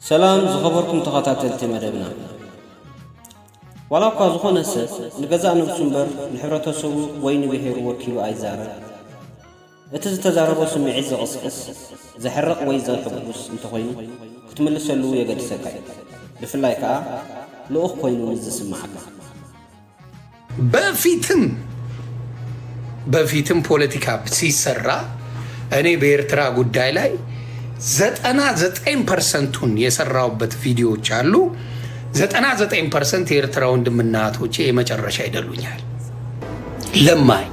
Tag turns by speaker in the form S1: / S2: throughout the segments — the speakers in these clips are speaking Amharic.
S1: سلام زخبركم تخاتلتي مدبنا ولا قازخون السد نجزاء نفسنبر الحرتسو وين بهير وكيل أيزارة اتزتزاربو سمي عز قصقص زحرق ويزا حبوس انتخوين كتمل سلو يقد سكاي بفلايكا لو أخوينو نزس معك
S2: በፊትም ፖለቲካ ሲሰራ እኔ በኤርትራ ጉዳይ ላይ 99%ቱን የሰራውበት ቪዲዮዎች አሉ። 99% የኤርትራ ወንድምና እህቶቼ የመጨረሻ ይደሉኛል። ለማይ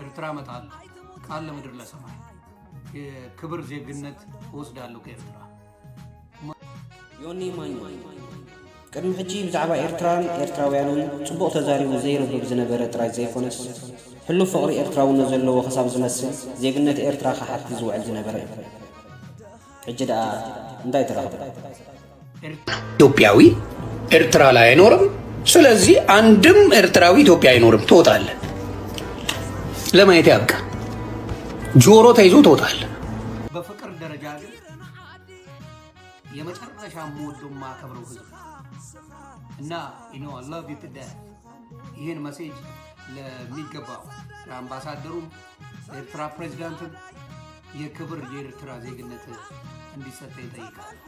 S3: ኤርትራ መጣል ቃል ለምድር ለሰማይ የክብር ዜግነት ወስዳለሁ ከኤርትራ
S1: ዮኒ ማኝ ቅድሚ ሕጂ ብዛዕባ ኤርትራን ኤርትራውያንን ጽቡቕ ተዛሪቡ ዘይርብብ ዝነበረ ጥራይ ዘይኮነስ ሕሉ ፍቕሪ ኤርትራውነ ዘለዎ ክሳብ ዝመስል ዜግነት ኤርትራ ካሓቲ ዝውዕል ዝነበረ እዩ። ሕጂ ደኣ እንታይ ተረኽበ?
S2: ኢትዮጵያዊ ኤርትራ ላይ አይኖርም። ስለዚህ አንድም ኤርትራዊ ኢትዮጵያ አይኖርም። ትወጣለህ። ለማየት ያብቃ። ጆሮ ተይዞ ትወጣለህ።
S3: በፍቅር ደረጃ ግን የመጨረሻ ሞዶ ማከብረው ህዝብ እና I love you to death ይሄን ሜሴጅ ለሚገባው ለአምባሳደሩም ኤርትራ ፕሬዝዳንትም የክብር የኤርትራ ዜግነት እንዲሰጠኝ ጠይቃለሁ።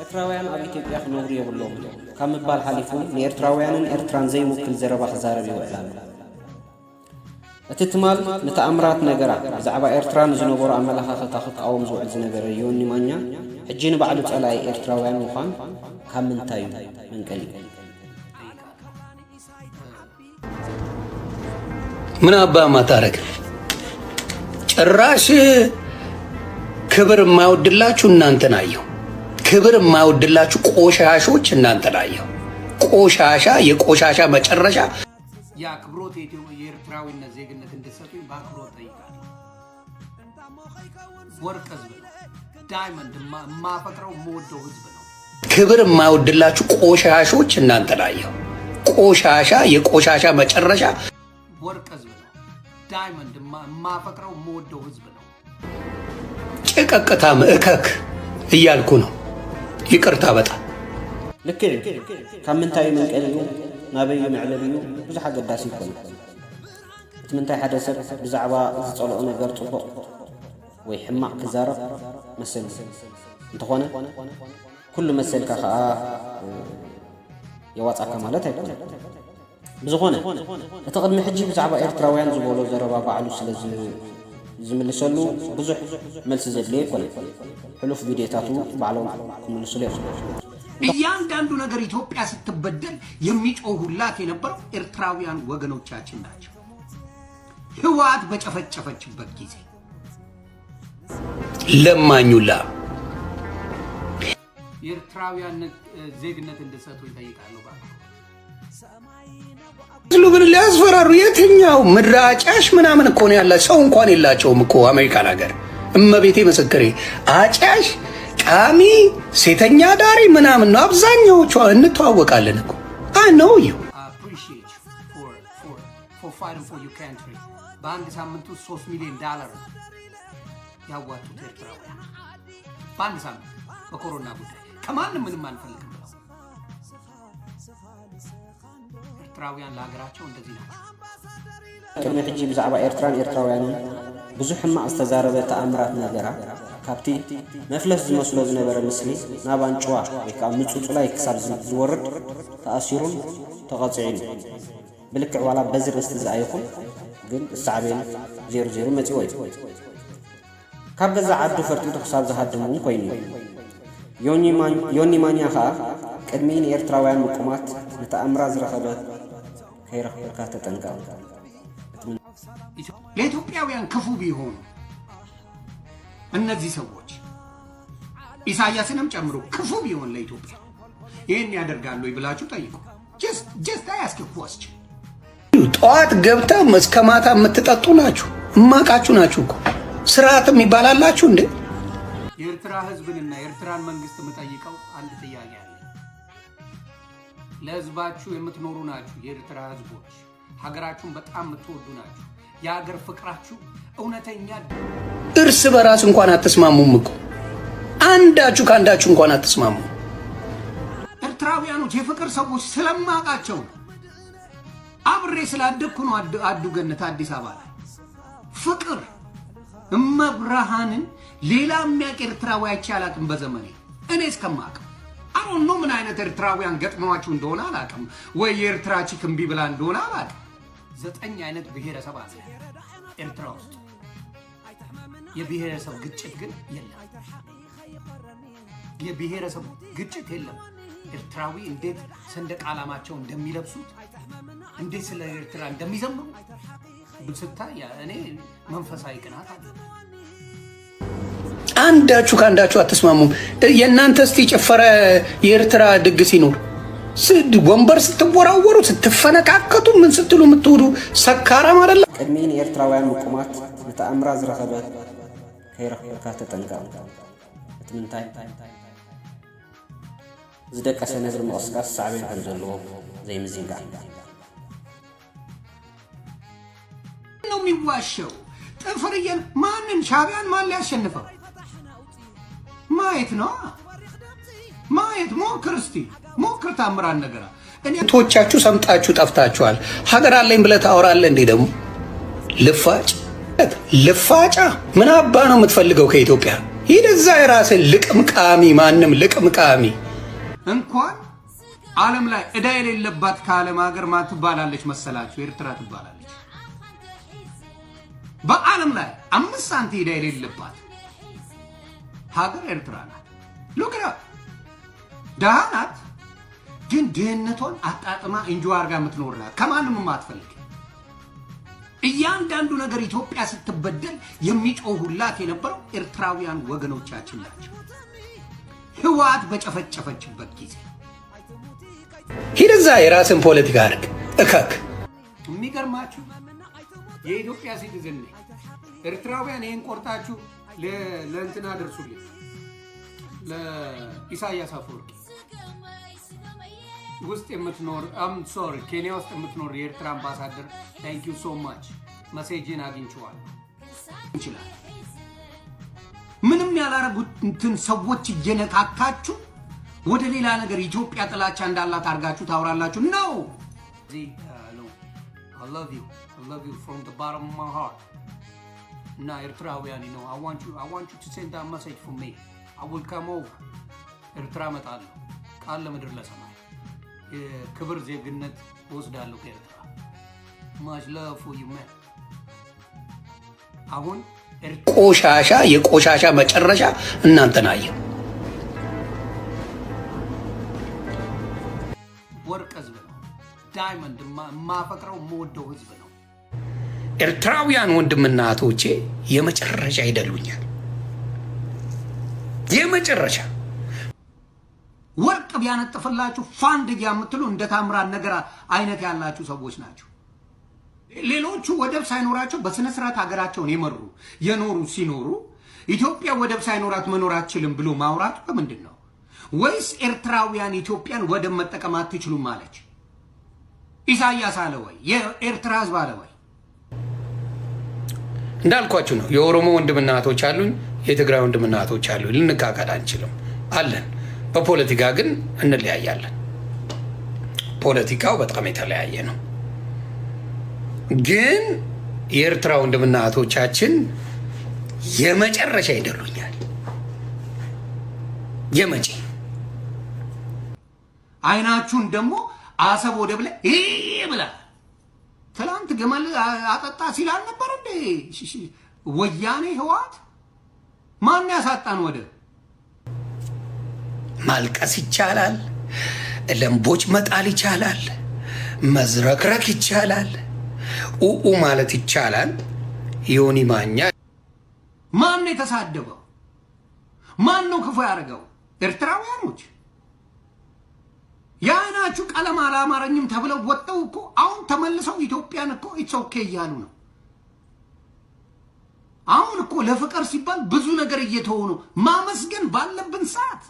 S1: ኤርትራውያን ኣብ ኢትዮጵያ ክነብሩ የብሎም ካብ ምባል ሓሊፉ ንኤርትራውያንን ኤርትራን ዘይውክል ዘረባ ክዛረብ ይውዕላሉ። እቲ ትማል ንተኣምራት ነገራት ብዛዕባ ኤርትራ ንዝነበሩ ኣመለኻኽታ ክቃወም ዝውዕል ዝነበረ ዮኒ ማኛ ሕጂ ንባዕሉ ጸላኢ ኤርትራውያን ምዃን ካብ ምንታይ መንቀል እዩ?
S2: ምን አባ ማታረግ ጭራሽ ክብር የማይወድላችሁ እናንተን አየሁ። ክብር የማይወድላችሁ ቆሻሾች እናንተን አየሁ። ቆሻሻ የቆሻሻ መጨረሻ
S3: የአክብሮት የኤርትራዊነት ዜግነት እንድትሰጡኝ በአክብሮት ጠይቃለሁ። ወርቅ ህዝብ ነው። ዳይመንድ የማፈቅረው የምወደው ህዝብ ነው።
S2: ክብር የማይወድላችሁ ቆሻሾች እናንተን አየሁ። ቆሻሻ የቆሻሻ መጨረሻ
S3: ወርቅ ህዝብ ነው። ዳይመንድ የማፈቅረው የምወደው ህዝብ ነው።
S2: ጭቀቅታ ምእከክ እያልኩ ነው። ይቅርታ በጣም
S1: ልክ ካብ ምንታይ መንቀል እዩ ናበዩ መዕለል እዩ ብዙሕ ኣገዳሲ ይኮነ እቲ ምንታይ ሓደ ሰብ ብዛዕባ ዝፀልኦ ነገር ፅቡቕ ወይ ሕማቕ ክዛረብ መሰል እንተኾነ ኩሉ መሰልካ ከዓ የዋፃካ ማለት ኣይኮነ ብዝኾነ እቲ ቅድሚ ሕጂ ብዛዕባ ኤርትራውያን ዝበሎ ዘረባ ባዕሉ ስለ ዝምልሰሉ ብዙሕ መልሲ ዘድልዮ ይኮነ ሕሉፍ ቪድዮታቱ ባዕሎም ክምልስሉ እዮም።
S3: እያንዳንዱ ነገር ኢትዮጵያ ስትበደል የሚጮሁላት የነበረው ኤርትራውያን ወገኖቻችን ናቸው። ህወሓት በጨፈጨፈችበት ጊዜ
S2: ለማኙላ
S3: የኤርትራውያን ዜግነት እንድትሰጡ ይጠይቃሉ።
S2: ሉብን ሊያስፈራሩ የትኛው ምድራጫሽ ምናምን እኮ ነው ያለ ሰው እንኳን የላቸውም እኮ አሜሪካን ሀገር። እመቤቴ ምስክሬ አጫሽ ቃሚ ሴተኛ ዳሪ ምናምን ነው አብዛኛዎቹ። እንተዋወቃለን እኮ I know you
S3: appreciate for fighting for your country በአንድ ሳምንት ውስጥ $3 ሚሊዮን ያዋጡት ኤርትራውያን በአንድ ሳምንት በኮሮና ጉዳይ ከማንም ምንም አንፈልግም ብለው ኤርትራውያን ለሀገራቸው እንደዚህ ናቸው።
S1: ቅድሚ ሕጂ ብዛዕባ ኤርትራን ኤርትራውያንን ብዙሕ ሕማቕ ዝተዛረበ ተኣምራት ነገራ ካብቲ መፍለስ ዝመስሎ ዝነበረ ምስሊ ናብ አንጭዋ ወይ ከዓ ምፁፁላይ ክሳብ ዝወርድ ተኣሲሩን ተቐፂዑን ብልክዕ ዋላ በዚ ርእስቲ ዝኣይኹን ግን እሳዕቤን 00 መፂዎ እዩ። ካብ ገዛ ዓዱ ፈርጢጡ ክሳብ ዝሃድሙ እውን ኮይኑ ዮኒ ማኛ ከዓ ቅድሚ ንኤርትራውያን ምቁማት ንተኣምራ ዝረኸበ ከይረኽበካ ተጠንቀቕ።
S3: ለኢትዮጵያውያን ክፉ ቢሆኑ እነዚህ ሰዎች ኢሳያስንም ጨምሮ ክፉ ቢሆን ለኢትዮጵያ ይሄን ያደርጋሉ ይብላችሁ ጠይቁ። just ask a question።
S2: ጠዋት ገብታ እስከ ማታ የምትጠጡ ናችሁ፣ እማቃችሁ ናችሁ እኮ ስርዓትም ይባላላችሁ እንዴ?
S3: የኤርትራ ህዝብንና የኤርትራን መንግስት የምጠይቀው አንድ ጥያቄ አለ። ለህዝባችሁ የምትኖሩ ናችሁ። የኤርትራ ህዝቦች ሀገራችሁን በጣም የምትወዱ ናችሁ። የሀገር ፍቅራችሁ እውነተኛ
S2: እርስ በራስ እንኳን አትስማሙም እኮ አንዳችሁ ከአንዳችሁ እንኳን አትስማሙ።
S3: ኤርትራውያኖች የፍቅር ሰዎች ስለማውቃቸው አብሬ ስላደግኩ ነው። አዱ ገነት አዲስ አበባ ላይ ፍቅር እመብርሃንን ሌላ የሚያውቅ ኤርትራዊ አይቼ አላውቅም በዘመኔ እኔ እስከማውቀው። አሁን ነው ምን አይነት ኤርትራውያን ገጥመዋችሁ እንደሆነ አላውቅም፣ ወይ የኤርትራ ቺክ እምቢ ብላ እንደሆነ አላውቅም። 9 አይነት ብሔረሰብ አለ ኤርትራ ውስጥ። የብሔረሰብ ግጭት ግን የለም። የብሔረሰብ ግጭት የለም። ኤርትራዊ እንዴት ሰንደቅ ዓላማቸው እንደሚለብሱት እንዴት ስለ ኤርትራ እንደሚዘምሩ ብስታይ እኔ መንፈሳዊ ቅናት አለ።
S2: አንዳችሁ ከአንዳችሁ አትስማሙም። የእናንተ እስቲ ጨፈረ የኤርትራ ድግስ ይኖር ወንበር ስትወራወሩ ስትፈነካከቱ ምን ስትሉ የምትውሉ ሰካራም አይደለ?
S1: ቅድሚን ኤርትራውያን ምቁማት ብተአምራ ዝረኸበት ከይረኽበካ ተጠንቀቕ። እትምንታይ ዝደቀሰ ነብሪ ምቕስቃስ ሳዕቤን ከም ዘለዎ ዘይምዝንጋዕ
S3: ነው የሚዋሸው። ጥፍርየን ማንን ሻዕቢያን ማን ሊያሸንፈው? ማየት ነው ማየት። ሞክር እስቲ ሞክር። ታምራን ነገራ
S2: ቶቻችሁ ሰምጣችሁ ጠፍታችኋል። ሀገር አለኝ ብለህ ታወራለህ እንዴ? ደግሞ ልፋጫ ምን አባ ነው የምትፈልገው ከኢትዮጵያ? ሂድ እዛ የራስን ልቅምቃሚ። ማንም ልቅምቃሚ
S3: እንኳን ዓለም ላይ ዕዳ የሌለባት ከዓለም ሀገር ማን ትባላለች መሰላችሁ? ኤርትራ ትባላለች። በዓለም ላይ 5 ሳንቲም ዕዳ የሌለባት ሀገር ኤርትራ ናት። ሉክራ ደሃ ናት፣ ግን ድህነቷን አጣጥማ እንጆ አርጋ የምትኖር ናት። ከማንም ማትፈልግ እያንዳንዱ ነገር ኢትዮጵያ ስትበደል የሚጮሁላት የነበረው ኤርትራውያን ወገኖቻችን ናቸው። ህወሓት በጨፈጨፈችበት ጊዜ
S2: ሂድ እዛ የራስን ፖለቲካ አድርግ እከክ።
S3: የሚገርማችሁ የኢትዮጵያ ሲቲዝን ነኝ። ኤርትራውያን ይህን ቆርጣችሁ ለእንትና ደርሱልኝ፣ ለኢሳያስ አፈወርቂ ውስጥ የምትኖር ኬንያ ውስጥ የምትኖር የኤርትራ አምባሳደር ታንክ ዩ ሶ ማች መሴጅን አግኝቼዋለሁ። ይችላል ምንም ያላረጉትን ሰዎች እየነካካችሁ ወደ ሌላ ነገር ኢትዮጵያ ጥላቻ እንዳላት አድርጋችሁ ታወራላችሁ ነው። I love you from the bottom of my heart. እና ኤርትራውያን ነው I want you to send that message for me. I will come over. ኤርትራ እመጣለሁ ቃል ለምድር ለሰማይ ክብር ዜግነት ወስዳለሁ ከኤርትራ። much love for you man. አሁን
S2: ቆሻሻ የቆሻሻ መጨረሻ እናንተን አየሁ።
S3: ወርቅ ህዝብ ነው፣ ዳይመንድ ማፈቅረው የምወደው ህዝብ ነው።
S2: ኤርትራውያን ወንድምና እህቶቼ የመጨረሻ ይደሉኛል። የመጨረሻ
S3: ወርቅ ቢያነጥፍላችሁ ፋንድያ የምትሉ እንደ ታምራት ነገር አይነት ያላችሁ ሰዎች ናቸው። ሌሎቹ ወደብ ሳይኖራቸው በስነ ስርዓት ሀገራቸውን የኖሩ ሲኖሩ ኢትዮጵያ ወደብ ሳይኖራት መኖር አትችልም ብሎ ማውራቱ በምንድን ነው? ወይስ ኤርትራውያን ኢትዮጵያን ወደብ መጠቀም አትችሉም ማለች? ኢሳያስ አለ ወይ? የኤርትራ ህዝብ አለ ወይ?
S2: እንዳልኳችሁ ነው። የኦሮሞ ወንድምና እህቶች አሉኝ፣ የትግራይ ወንድምና እህቶች አሉኝ። ልንካከል አንችልም አለን። በፖለቲካ ግን እንለያያለን። ፖለቲካው በጣም የተለያየ ነው። ግን የኤርትራ ወንድምና እህቶቻችን የመጨረሻ ይደሉኛል። የመቼ
S3: አይናችሁን ደግሞ አሰብ ወደብ ላይ ብላ ትላንት ገመል አጠጣ ሲላል ነበር እንዴ? ወያኔ ህወሓት ማን ያሳጣን ወደብ?
S2: ማልቀስ ይቻላል፣ ለምቦች መጣል ይቻላል፣ መዝረክረክ ይቻላል፣ ኡኡ ማለት ይቻላል። ዮኒ ማኛ
S3: ማን ነው የተሳደበው? ማን ነው ክፉ ያደረገው? ኤርትራውያኖች የአይናችሁ ቀለም አላማረኝም ተብለው ወጣው እኮ አሁን ተመልሰው ኢትዮጵያን እኮ ኢትስ ኦኬ እያሉ ነው። አሁን እኮ ለፍቅር ሲባል ብዙ ነገር እየተሆኑ ማመስገን ባለብን ሰዓት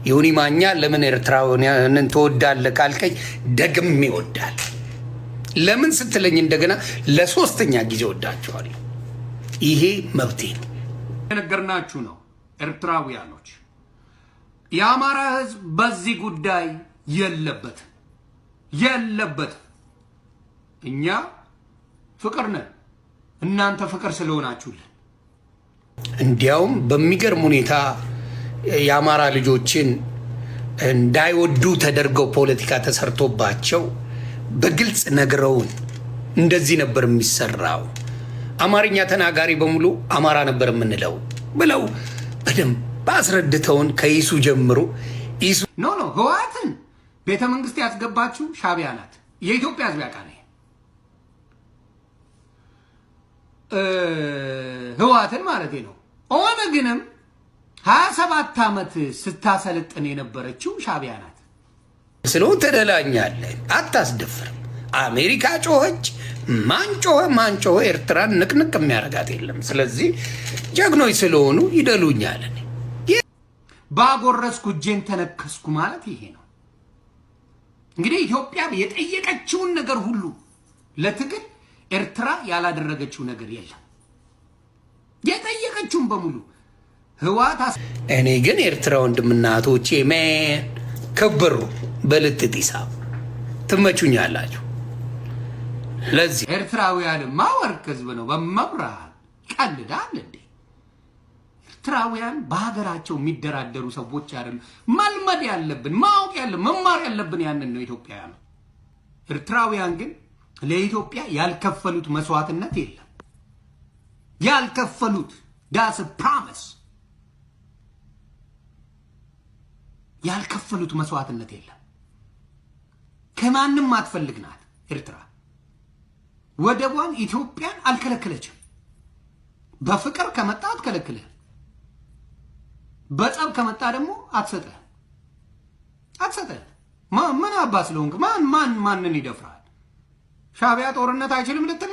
S2: ዮኒ ማኛ ለምን ኤርትራውያንን ትወዳለህ ካልከኝ ደግም ይወዳል። ለምን ስትለኝ እንደገና ለሶስተኛ ጊዜ ወዳቸዋለሁ። ይሄ መብቴ ነው።
S3: የነገርናችሁ ነው። ኤርትራውያኖች የአማራ ህዝብ በዚህ ጉዳይ የለበት። እኛ ፍቅር ነን፣ እናንተ ፍቅር ስለሆናችሁልን።
S2: እንዲያውም በሚገርም ሁኔታ የአማራ ልጆችን እንዳይወዱ ተደርገው ፖለቲካ ተሰርቶባቸው በግልጽ ነግረውን እንደዚህ ነበር የሚሰራው፣ አማርኛ ተናጋሪ በሙሉ አማራ ነበር የምንለው ብለው በደንብ አስረድተውን ከይሱ ጀምሮ ይሱ
S3: ኖ ህወሓትን ቤተ መንግስት ያስገባችው ሻዕቢያ ናት። የኢትዮጵያ ህዝብ ያውቃል። ህወሓትን ማለት ነው። ኦነግንም 27 ዓመት ስታሰለጥን የነበረችው ሻዕቢያ ናት።
S2: ስለው ተደላኛለን፣ አታስደፍርም። አሜሪካ ጮኸች፣ ማን ጮኸ ኤርትራን ንቅንቅ የሚያደርጋት የለም። ስለዚህ ጀግኖች ስለሆኑ ይደሉኛለን።
S3: ባጎረስኩ እጄን ተነከስኩ ማለት ይሄ ነው። እንግዲህ ኢትዮጵያ የጠየቀችውን ነገር ሁሉ ለትግል ኤርትራ ያላደረገችው ነገር የለም። የጠየቀችውን በሙሉ ህወሓት
S2: እኔ ግን ኤርትራ ወንድምና እህቶቼ ሜን ከበሩ በልጥጥ ሂሳብ ትመቹኛላችሁ። ለዚህ
S3: ኤርትራውያንማ ወርቅ ህዝብ ነው። በመብራን ቀልዳል እንዴ? ኤርትራውያን በሀገራቸው የሚደራደሩ ሰዎች አይደሉም። መልመድ ያለብን ማወቅ ያለብን መማር ያለብን ያንን ነው። ኢትዮጵያውያን ኤርትራውያን ግን ለኢትዮጵያ ያልከፈሉት መስዋዕትነት የለም። ያልከፈሉት ዳስ ፕሮሚስ ያልከፈሉት መስዋዕትነት የለም። ከማንም አትፈልግ ናት ኤርትራ። ወደቧን ኢትዮጵያን አልከለከለችም። በፍቅር ከመጣ አትከለክልህ፣ በጸብ ከመጣ ደግሞ አትሰጥህ። ምን አባ ስለሆንክ ማንን ይደፍራል? ሻዕቢያ ጦርነት አይችልም ልትል